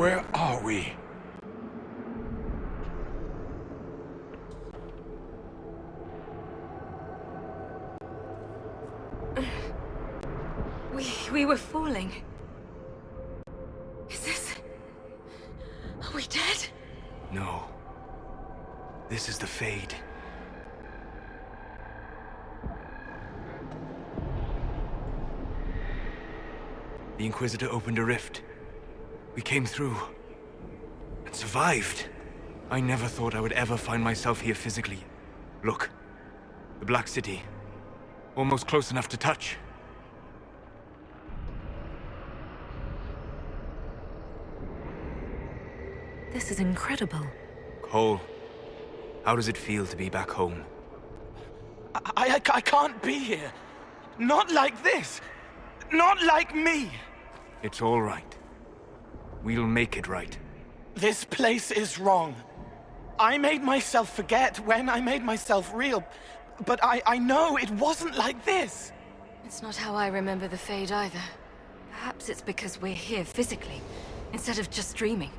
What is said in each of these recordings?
Where are we? We were falling. Is this... Are we dead? No. This is the Fade. The Inquisitor opened a rift. We came through. And survived. I never thought I would ever find myself here physically. Look. The Black City. Almost close enough to touch. This is incredible. Cole, how does it feel to be back home? I can't be here. Not like this. Not like me. It's all right. We'll make it right. This place is wrong. I made myself forget when I made myself real. But I know it wasn't like this. It's not how I remember the Fade either. Perhaps it's because we're here physically, instead of just dreaming.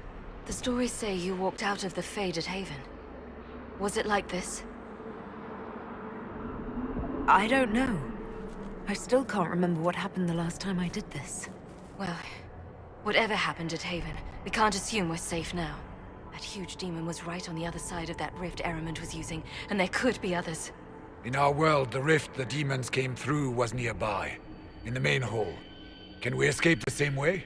The stories say you walked out of the Fade at Haven. Was it like this? I don't know. I still can't remember what happened the last time I did this. Well, whatever happened at Haven, we can't assume we're safe now. That huge demon was right on the other side of that rift Eramond was using, and there could be others. In our world, the rift the demons came through was nearby, in the main hall. Can we escape the same way?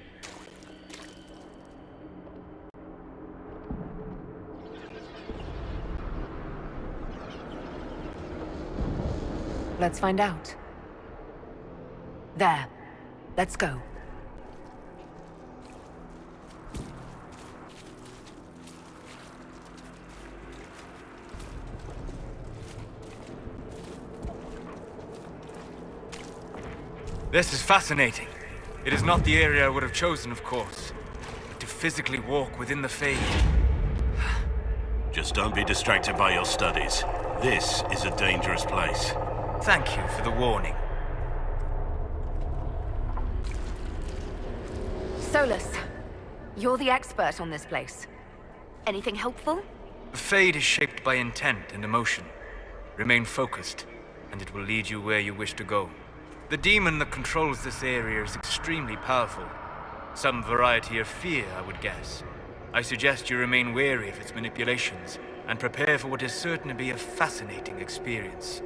Let's find out. There. Let's go. This is fascinating. It is not the area I would have chosen, of course. But to physically walk within the Fade... Just don't be distracted by your studies. This is a dangerous place. Thank you for the warning. Solus, you're the expert on this place. Anything helpful? The Fade is shaped by intent and emotion. Remain focused, and it will lead you where you wish to go. The demon that controls this area is extremely powerful. Some variety of fear, I would guess. I suggest you remain wary of its manipulations, and prepare for what is certain to be a fascinating experience.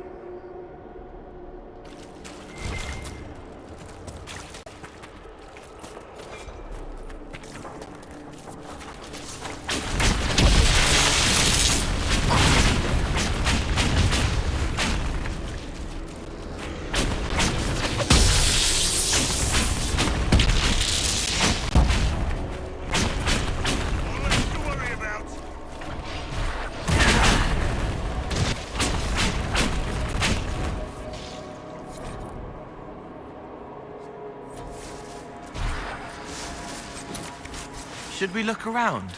Should we look around?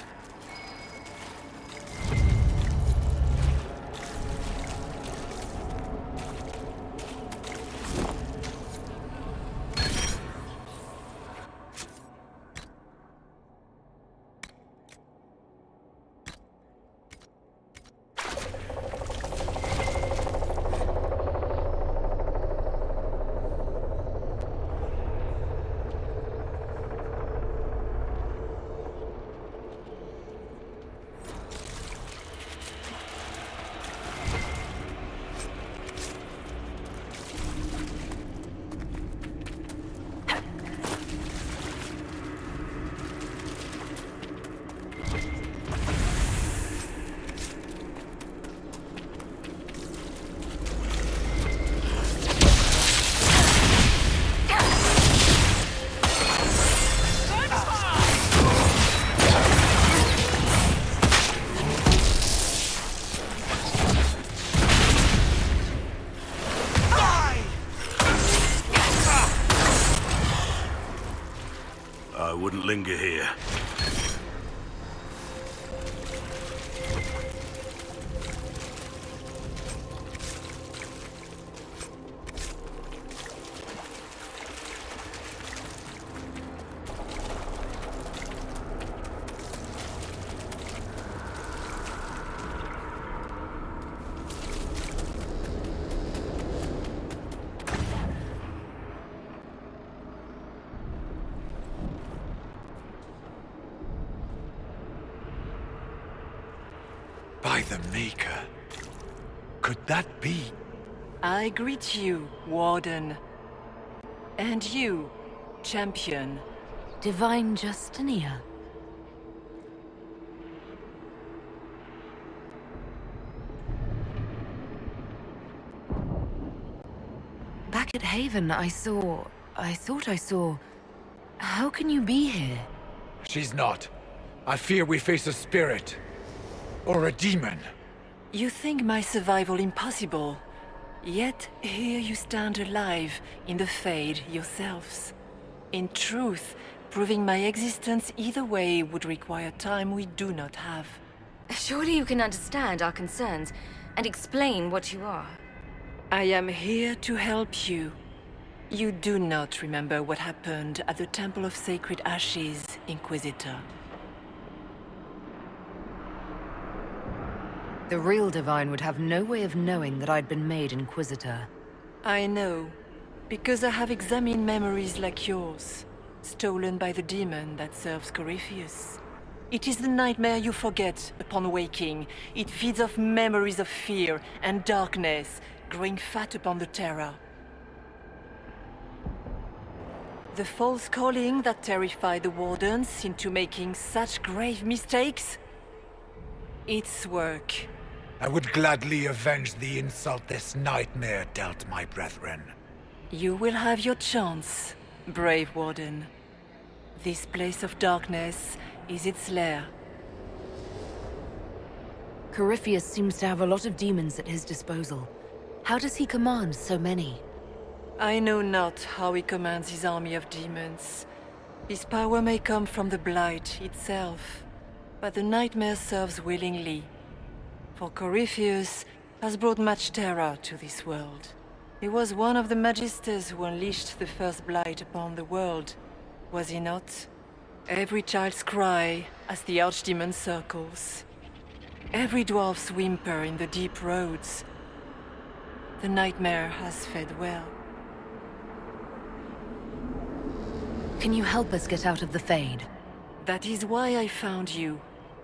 I wouldn't linger here. The Maker. Could that be? I greet you, Warden. And you, Champion. Divine Justinia. Back at Haven, I thought I saw... How can you be here? She's not. I fear we face a spirit. Or a demon. You think my survival impossible, yet here you stand alive in the Fade yourselves. In truth, proving my existence either way would require time we do not have. Surely you can understand our concerns and explain what you are. I am here to help you. You do not remember what happened at the Temple of Sacred Ashes, Inquisitor. The real Divine would have no way of knowing that I'd been made Inquisitor. I know, because I have examined memories like yours, stolen by the demon that serves Corypheus. It is the nightmare you forget upon waking. It feeds off memories of fear and darkness, growing fat upon the terror. The false calling that terrified the Wardens into making such grave mistakes? Its work. I would gladly avenge the insult this nightmare dealt my brethren. You will have your chance, brave Warden. This place of darkness is its lair. Corypheus seems to have a lot of demons at his disposal. How does he command so many? I know not how he commands his army of demons. His power may come from the Blight itself, but the nightmare serves willingly. For Corypheus has brought much terror to this world. He was one of the Magisters who unleashed the first Blight upon the world, was he not? Every child's cry as the Archdemon circles. Every dwarf's whimper in the deep roads. The nightmare has fed well. Can you help us get out of the Fade? That is why I found you.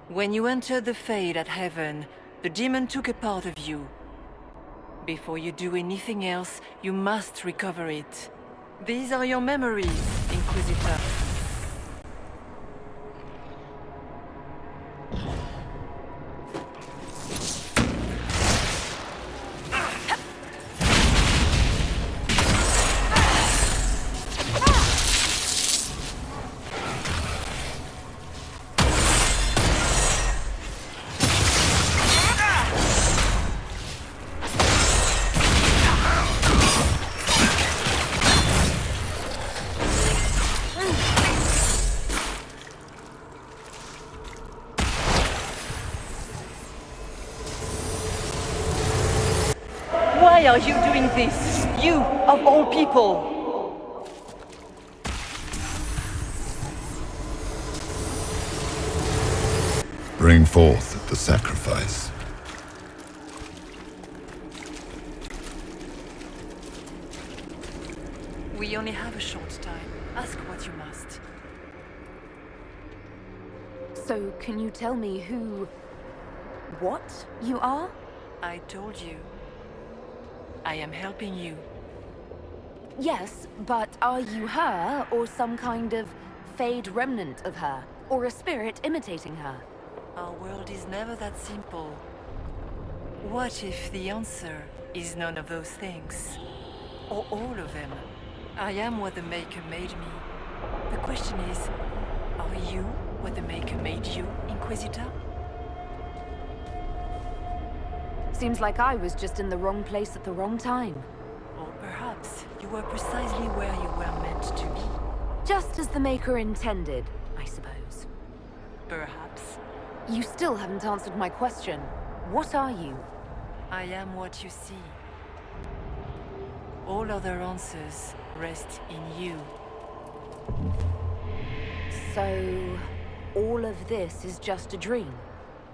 When you entered the Fade at Heaven, the demon took a part of you. Before you do anything else, you must recover it. These are your memories, Inquisitor. Why are you doing this? You, of all people! Bring forth the sacrifice. We only have a short time. Ask what you must. So, can you tell me what you are? I told you. I am helping you. Yes, but are you her, or some kind of Fade remnant of her? Or a spirit imitating her? Our world is never that simple. What if the answer is none of those things? Or all of them? I am what the Maker made me. The question is, are you what the Maker made you, Inquisitor? Seems like I was just in the wrong place at the wrong time. Or perhaps you were precisely where you were meant to be. Just as the Maker intended, I suppose. Perhaps. You still haven't answered my question. What are you? I am what you see. All other answers rest in you. So, all of this is just a dream?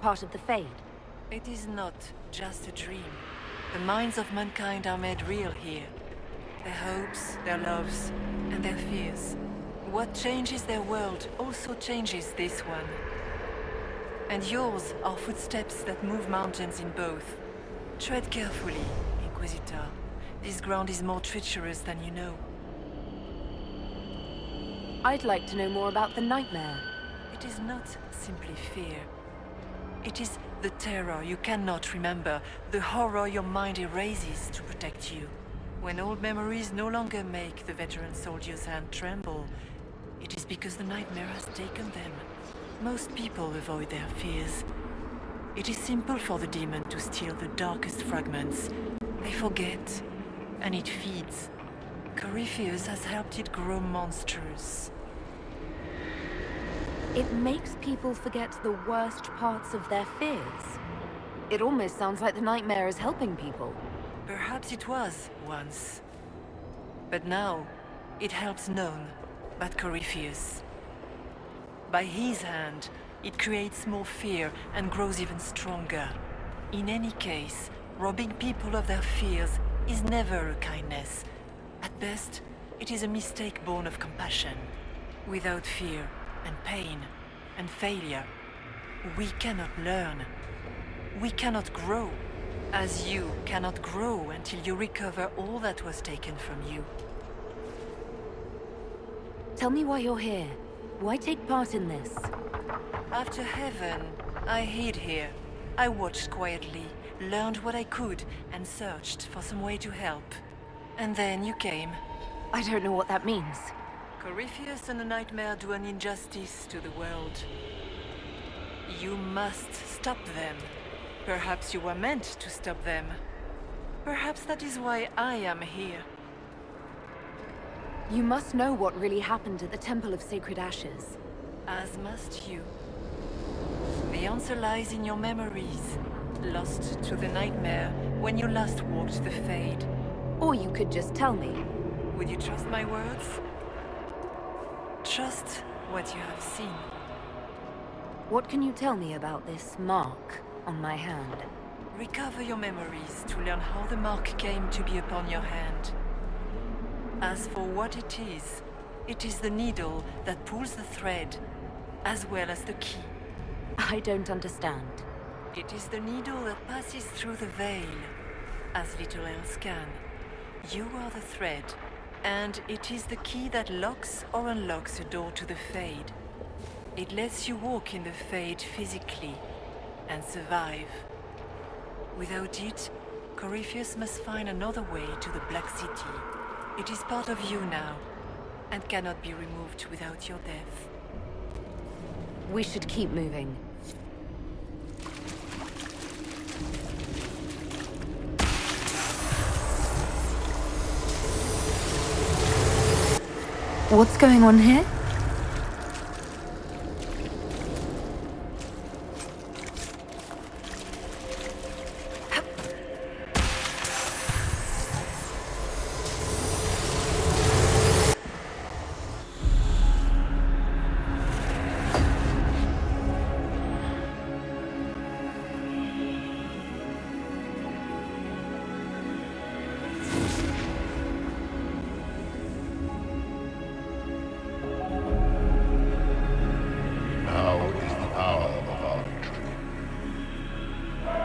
Part of the Fade? It is not just a dream. The minds of mankind are made real here. Their hopes, their loves, and their fears. What changes their world also changes this one. And yours are footsteps that move mountains in both. Tread carefully, Inquisitor. This ground is more treacherous than you know. I'd like to know more about the nightmare. It is not simply fear. It is the terror you cannot remember, the horror your mind erases to protect you. When old memories no longer make the veteran soldier's hand tremble, it is because the nightmare has taken them. Most people avoid their fears. It is simple for the demon to steal the darkest fragments. They forget, and it feeds. Corypheus has helped it grow monstrous. It makes people forget the worst parts of their fears. It almost sounds like the nightmare is helping people. Perhaps it was, once. But now, it helps none but Corypheus. By his hand, it creates more fear and grows even stronger. In any case, robbing people of their fears is never a kindness. At best, it is a mistake born of compassion. Without fear and pain and failure, we cannot learn. We cannot grow, as you cannot grow until you recover all that was taken from you. Tell me why you're here. Why take part in this? After heaven, I hid here. I watched quietly, learned what I could, and searched for some way to help. And then you came. I don't know what that means. Corypheus and the nightmare do an injustice to the world. You must stop them. Perhaps you were meant to stop them. Perhaps that is why I am here. You must know what really happened at the Temple of Sacred Ashes. As must you. The answer lies in your memories, lost to the nightmare when you last walked the Fade. Or you could just tell me. Would you trust my words? Trust what you have seen. What can you tell me about this mark on my hand? Recover your memories to learn how the mark came to be upon your hand. As for what it is the needle that pulls the thread, as well as the key. I don't understand. It is the needle that passes through the veil, as little else can. You are the thread, and it is the key that locks or unlocks a door to the Fade. It lets you walk in the Fade physically, and survive. Without it, Corypheus must find another way to the Black City. It is part of you now, and cannot be removed without your death. We should keep moving. What's going on here?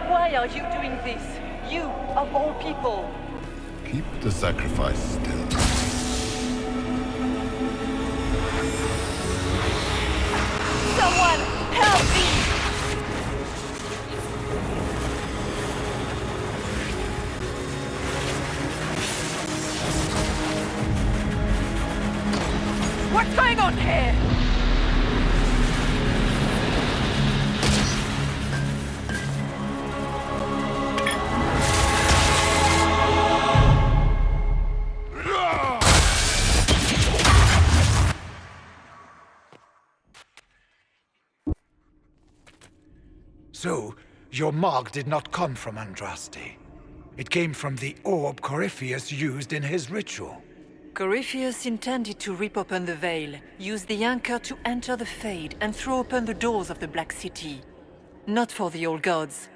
Why are you doing this? You, of all people! Keep the sacrifice still. Someone, help me! What's going on here? So, your mark did not come from Andraste. It came from the orb Corypheus used in his ritual. Corypheus intended to rip open the veil, use the anchor to enter the Fade, and throw open the doors of the Black City. Not for the old gods,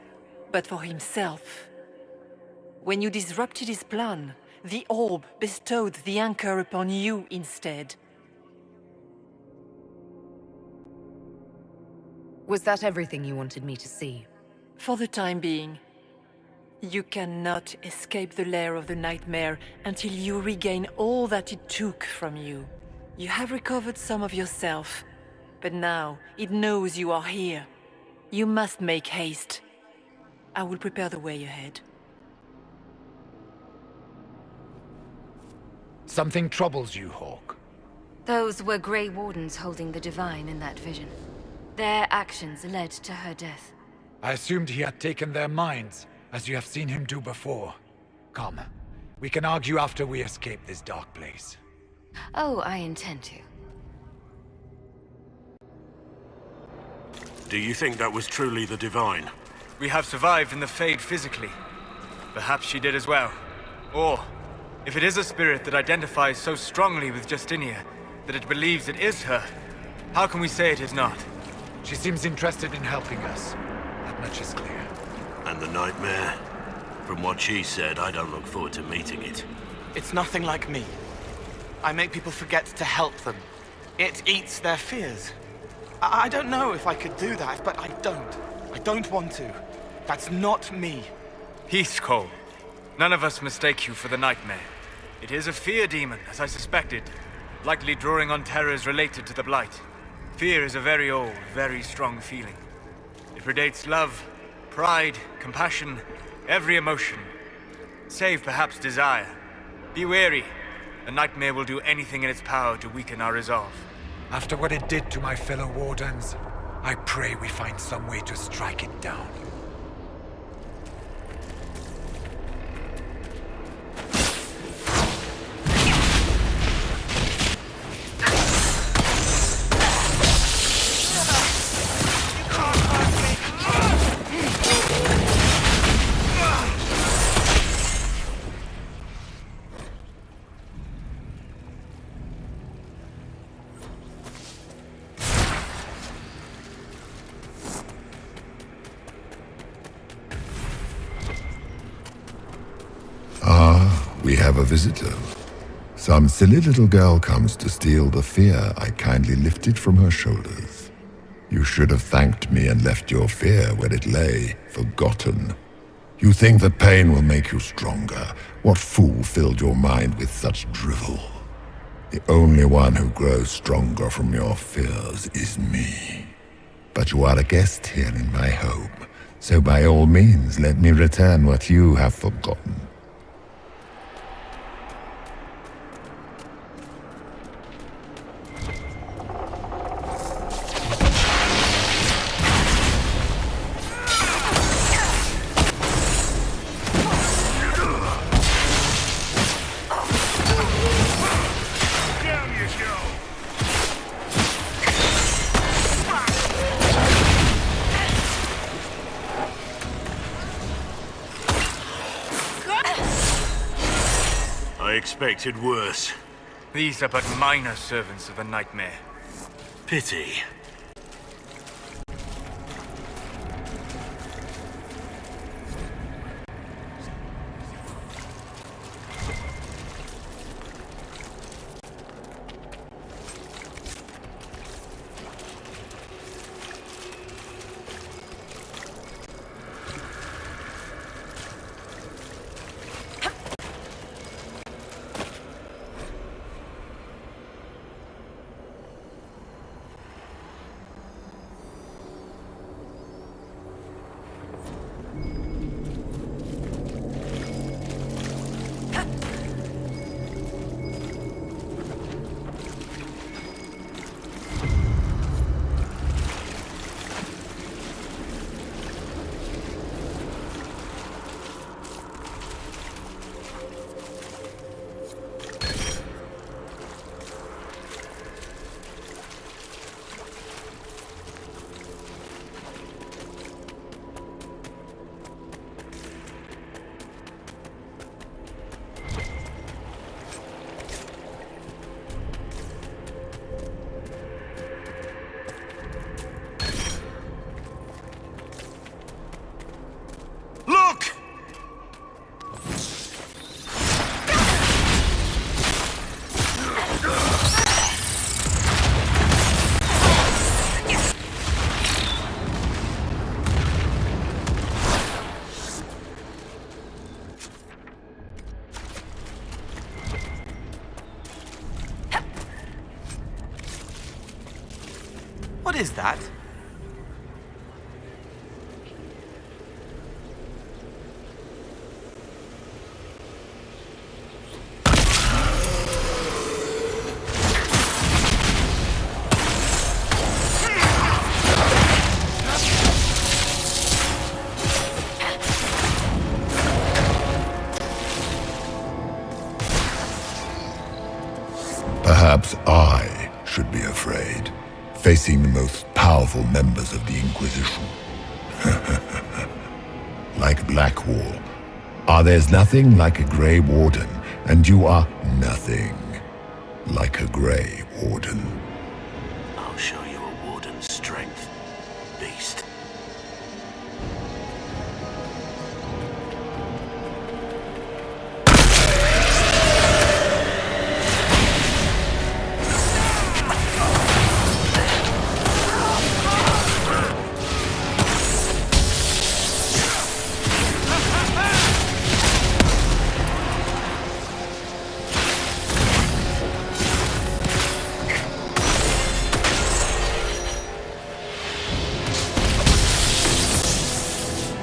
but for himself. When you disrupted his plan, the orb bestowed the anchor upon you instead. Was that everything you wanted me to see? For the time being. You cannot escape the lair of the nightmare until you regain all that it took from you. You have recovered some of yourself, but now it knows you are here. You must make haste. I will prepare the way ahead. Something troubles you, Hawk. Those were Grey Wardens holding the Divine in that vision. Their actions led to her death. I assumed he had taken their minds, as you have seen him do before. Come, we can argue after we escape this dark place. Oh, I intend to. Do you think that was truly the Divine? We have survived in the Fade physically. Perhaps she did as well. Or, if it is a spirit that identifies so strongly with Justinia that it believes it is her, how can we say it is not? She seems interested in helping us. That much is clear. And the nightmare? From what she said, I don't look forward to meeting it. It's nothing like me. I make people forget to help them. It eats their fears. I don't know if I could do that, but I don't. I don't want to. That's not me. Peace, Cole. None of us mistake you for the nightmare. It is a fear demon, as I suspected, likely drawing on terrors related to the Blight. Fear is a very old, very strong feeling. It predates love, pride, compassion, every emotion. Save perhaps desire. Be wary. The nightmare will do anything in its power to weaken our resolve. After what it did to my fellow Wardens, I pray we find some way to strike it down. We have a visitor. Some silly little girl comes to steal the fear I kindly lifted from her shoulders. You should have thanked me and left your fear where it lay, forgotten. You think that pain will make you stronger. What fool filled your mind with such drivel? The only one who grows stronger from your fears is me. But you are a guest here in my home, so by all means let me return what you have forgotten. I expected worse. These are but minor servants of the nightmare. Pity. What is that? Perhaps I should be afraid, facing the most powerful members of the Inquisition. Like Blackwall. There's nothing like a Grey Warden, and you are nothing like a Grey Warden. I'll show you a warden's strength, beast.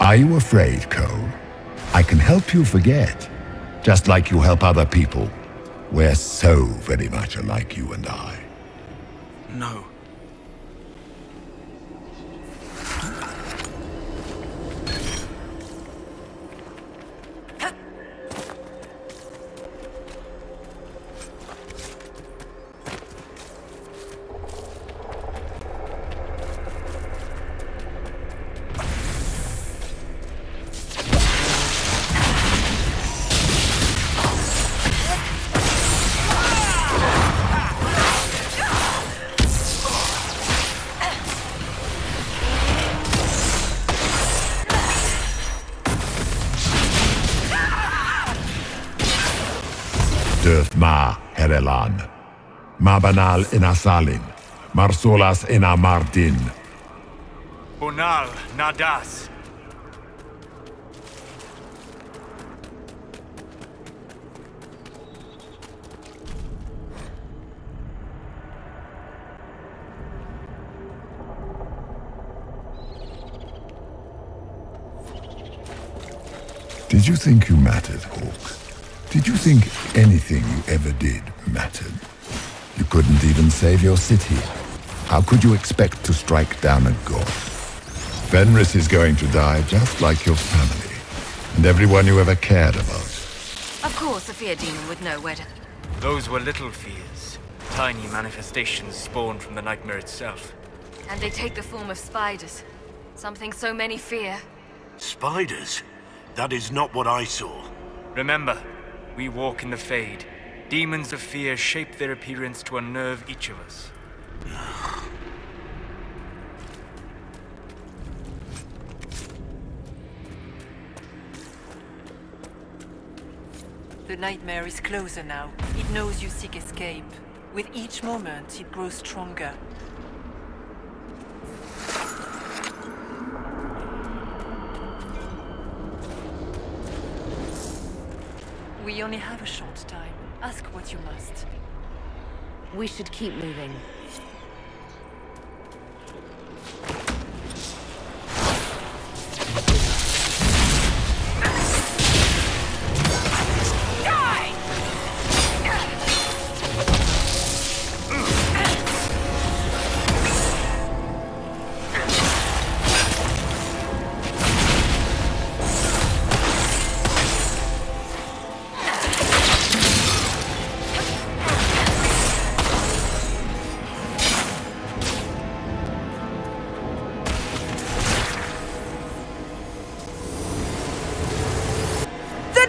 Are you afraid, Cole? I can help you forget, just like you help other people. We're so very much alike, you and I. No. Döth ma herelan. Ma banal inasalin. Mar solas ina mardin. Bonal nadas. Did you think you mattered, Hawk? Did you think anything you ever did mattered? You couldn't even save your city. How could you expect to strike down a god? Fenris is going to die just like your family, and everyone you ever cared about. Of course, a fear demon would know where to... Those were little fears. Tiny manifestations spawned from the nightmare itself. And they take the form of spiders. Something so many fear. Spiders? That is not what I saw. Remember, we walk in the Fade. Demons of fear shape their appearance to unnerve each of us. The nightmare is closer now. It knows you seek escape. With each moment, it grows stronger. We only have a short time. Ask what you must. We should keep moving.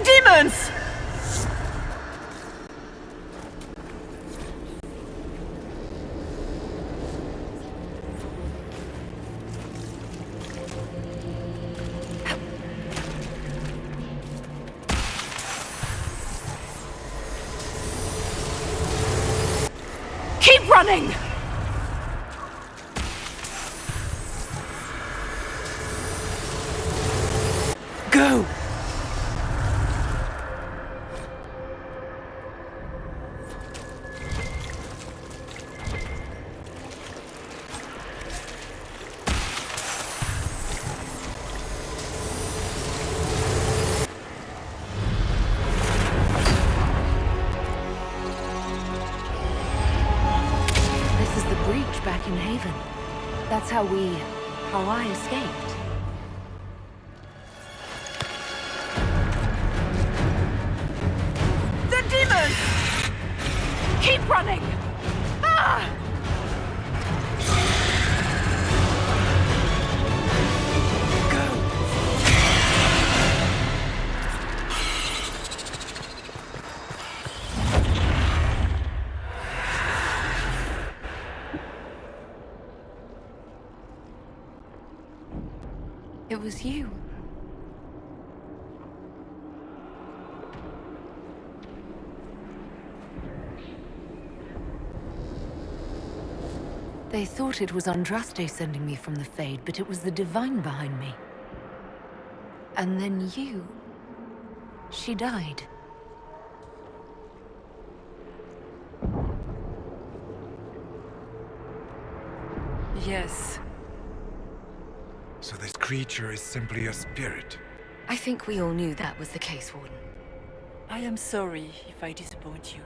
Demons! Keep running! Go! That's how I escaped. The demon! Keep running! Ah! It was you. They thought it was Andraste sending me from the Fade, but it was the Divine behind me. And then you... She died. Yes. So this creature is simply a spirit. I think we all knew that was the case, Warden. I am sorry if I disappoint you.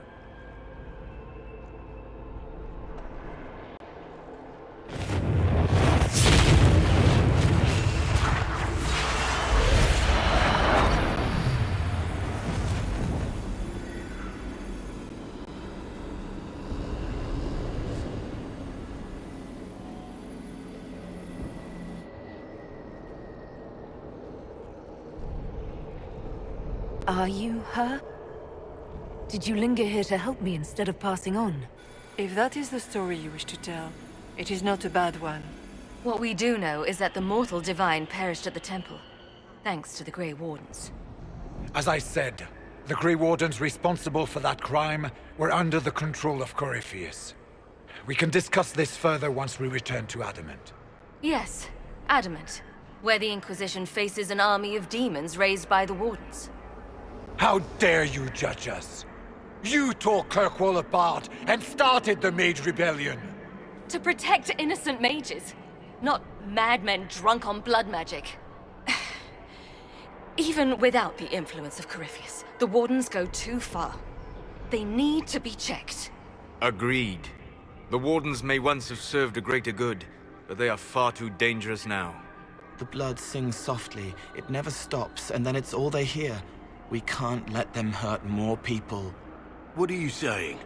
Are you her? Did you linger here to help me instead of passing on? If that is the story you wish to tell, it is not a bad one. What we do know is that the mortal divine perished at the temple, thanks to the Grey Wardens. As I said, the Grey Wardens responsible for that crime were under the control of Corypheus. We can discuss this further once we return to Adamant. Yes, Adamant, where the Inquisition faces an army of demons raised by the Wardens. How dare you judge us? You tore Kirkwall apart and started the Mage Rebellion! To protect innocent mages, not madmen drunk on blood magic. Even without the influence of Corypheus, the Wardens go too far. They need to be checked. Agreed. The Wardens may once have served a greater good, but they are far too dangerous now. The blood sings softly, it never stops, and then it's all they hear. We can't let them hurt more people. What are you saying?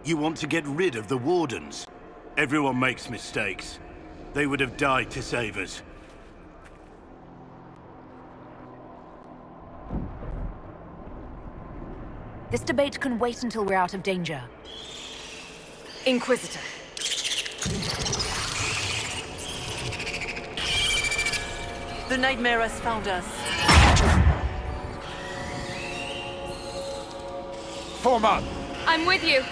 You want to get rid of the Wardens? Everyone makes mistakes. They would have died to save us. This debate can wait until we're out of danger. Inquisitor. The nightmare has found us. Form up! I'm with you.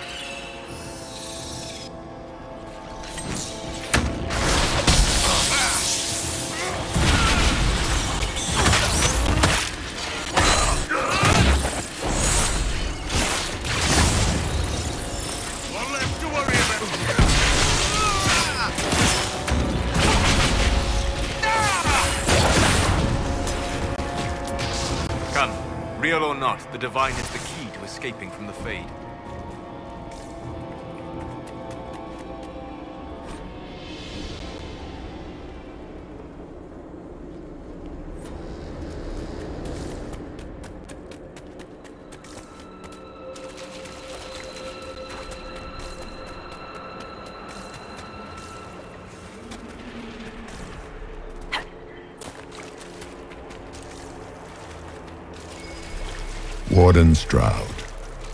One left to worry about. Come, real or not, the Divine is the key to escaping from the Fade. Warden Stroud,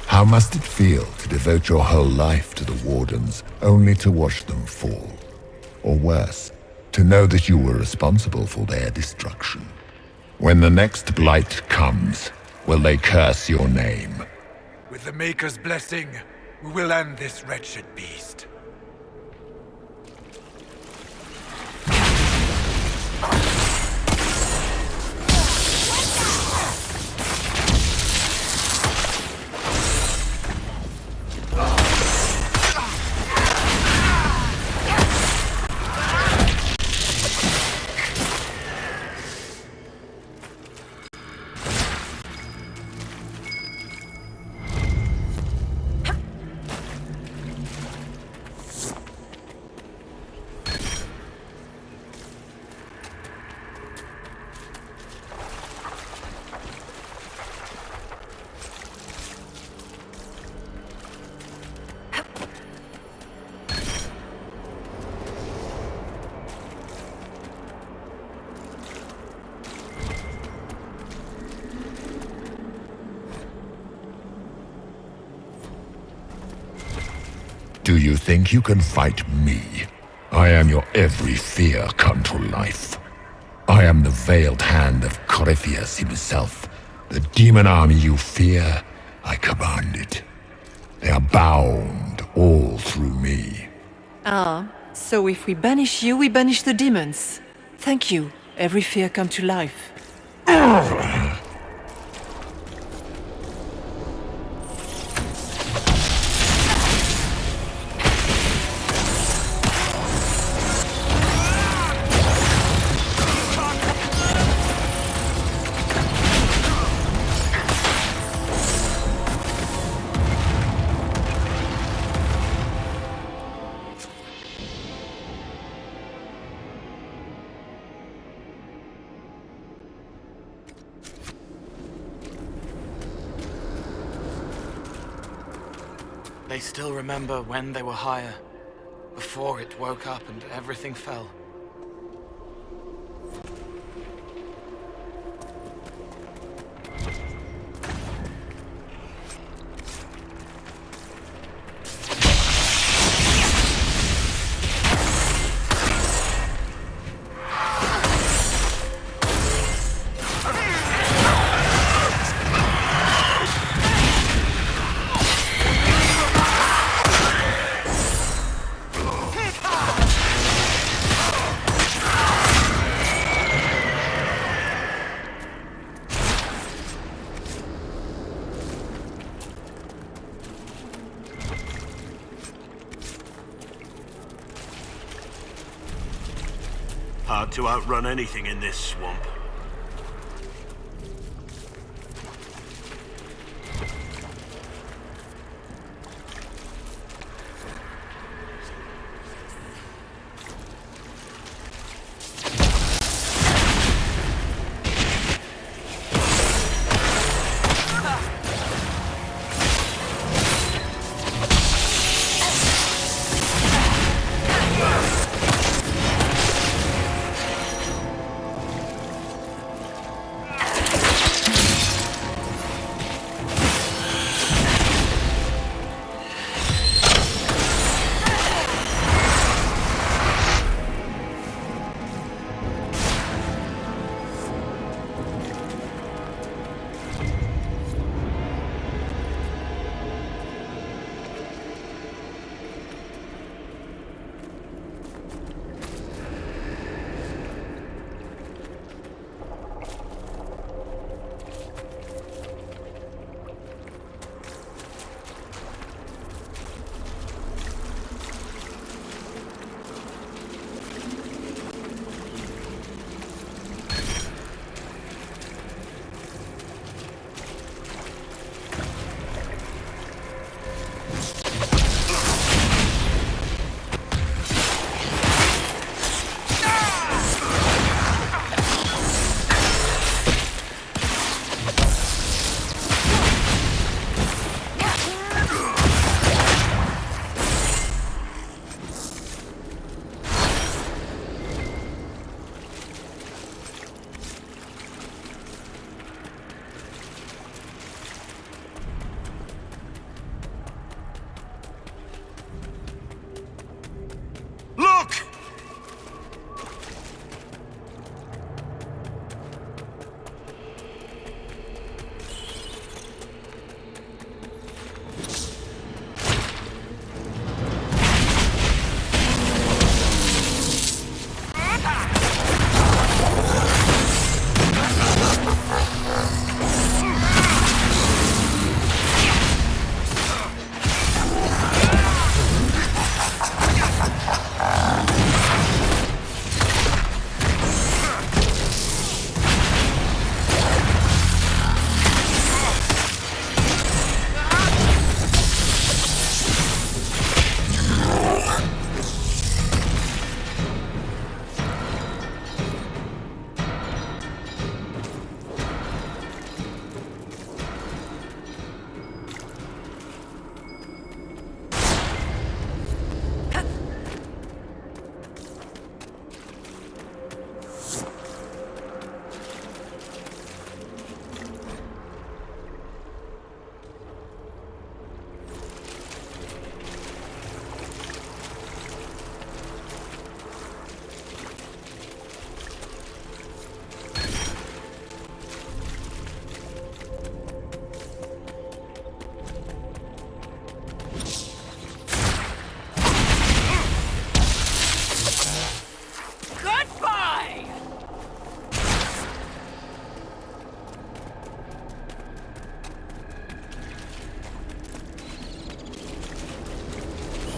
how must it feel to devote your whole life to the Wardens only to watch them fall? Or worse, to know that you were responsible for their destruction? When the next blight comes, will they curse your name? With the Maker's blessing, we will end this wretched beast. Do you think you can fight me? I am your every fear come to life. I am the veiled hand of Corypheus himself. The demon army you fear, I command it. They are bound all through me. Ah, so if we banish you, we banish the demons. Thank you. Every fear come to life. They still remember when they were higher, before it woke up and everything fell. Hard to outrun anything in this swamp.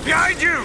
Behind you!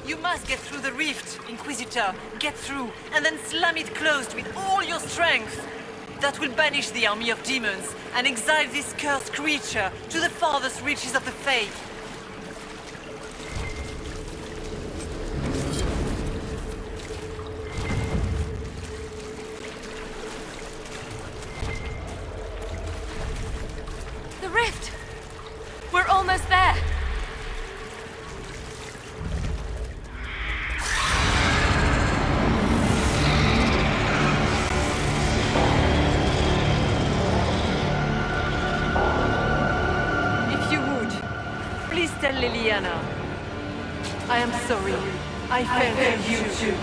You must get through the rift, Inquisitor. Get through, and then slam it closed with all your strength. That will banish the army of demons and exile this cursed creature to the farthest reaches of the Fade. The rift! We're almost there! Tell Liliana. I am sorry. I failed you too.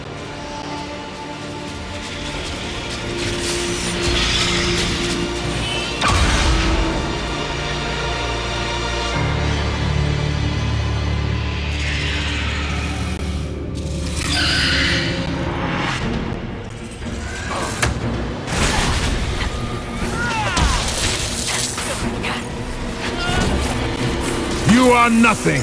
You are nothing!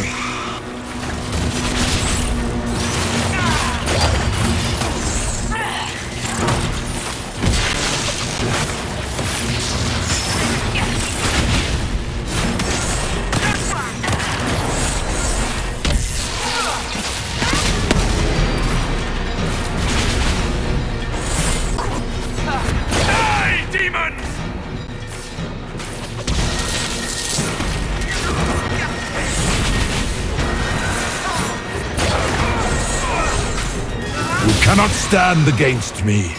Die, demons! You cannot stand against me.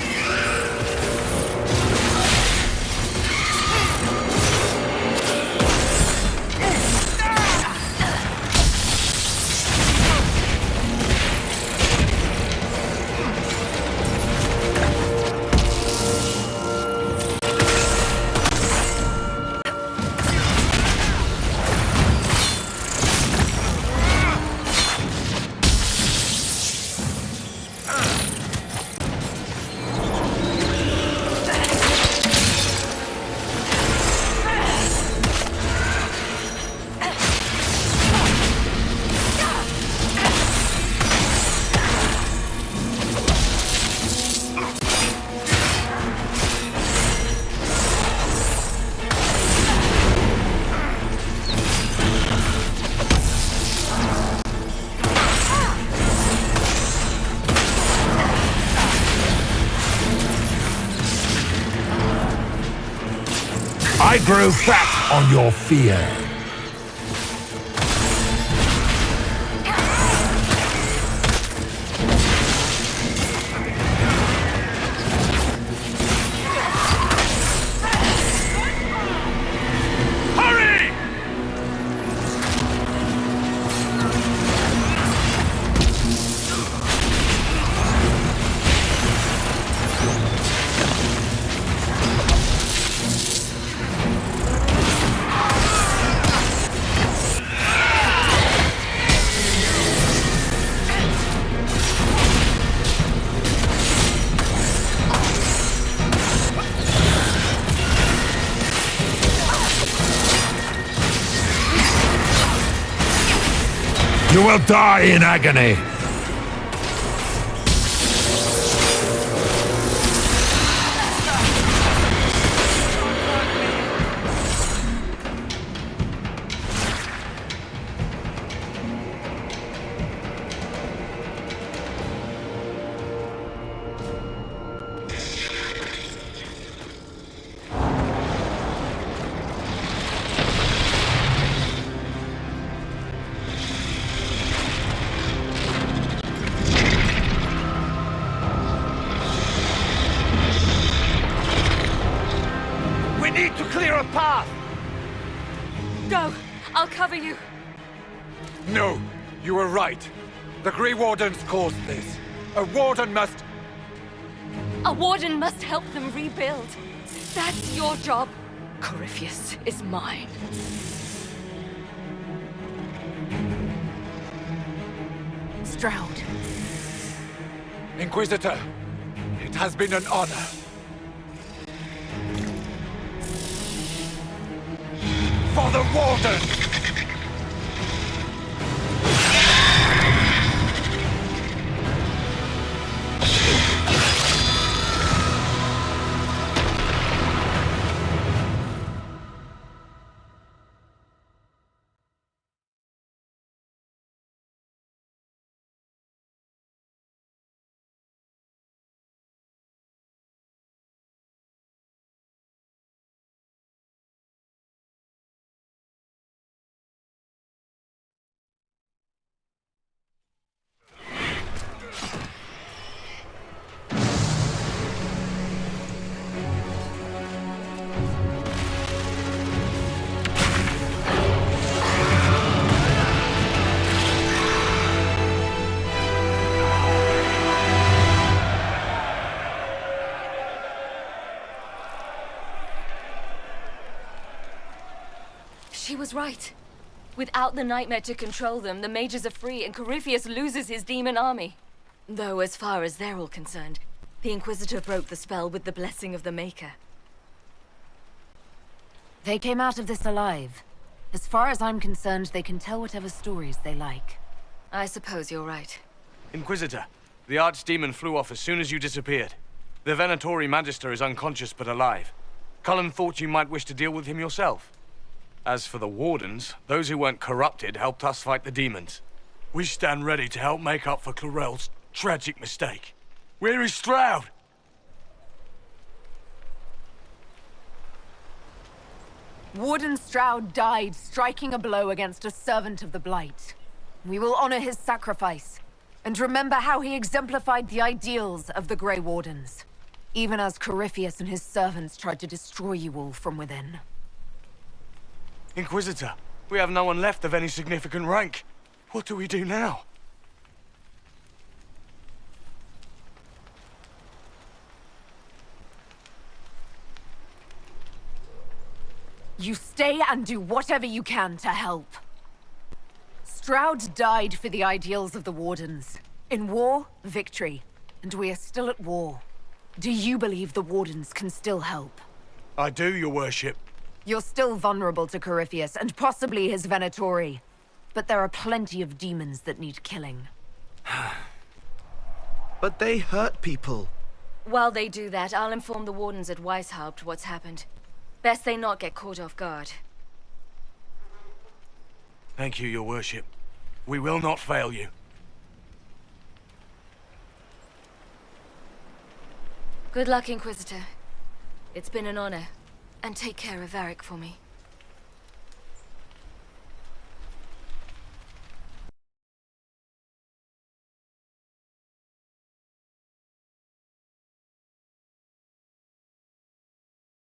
I grow fat on your fear. You will die in agony. To clear a path! Go! I'll cover you. No, you were right. The Grey Wardens caused this. A warden must... A warden must help them rebuild. That's your job. Corypheus is mine. Stroud. Inquisitor, it has been an honor. For the Warden! She was right. Without the nightmare to control them, the mages are free and Corypheus loses his demon army. Though as far as they're all concerned, the Inquisitor broke the spell with the blessing of the Maker. They came out of this alive. As far as I'm concerned, they can tell whatever stories they like. I suppose you're right. Inquisitor, the Archdemon flew off as soon as you disappeared. The Venatori Magister is unconscious but alive. Cullen thought you might wish to deal with him yourself. As for the Wardens, those who weren't corrupted helped us fight the demons. We stand ready to help make up for Clorel's tragic mistake. Where is Stroud? Warden Stroud died striking a blow against a servant of the Blight. We will honor his sacrifice, and remember how he exemplified the ideals of the Grey Wardens, even as Corypheus and his servants tried to destroy you all from within. Inquisitor, we have no one left of any significant rank. What do we do now? You stay and do whatever you can to help. Stroud died for the ideals of the Wardens. In war, victory. And we are still at war. Do you believe the Wardens can still help? I do, your worship. You're still vulnerable to Corypheus, and possibly his Venatori. But there are plenty of demons that need killing. But they hurt people. While they do that, I'll inform the Wardens at Weishaupt what's happened. Best they not get caught off guard. Thank you, your worship. We will not fail you. Good luck, Inquisitor. It's been an honor. And take care of Eric for me.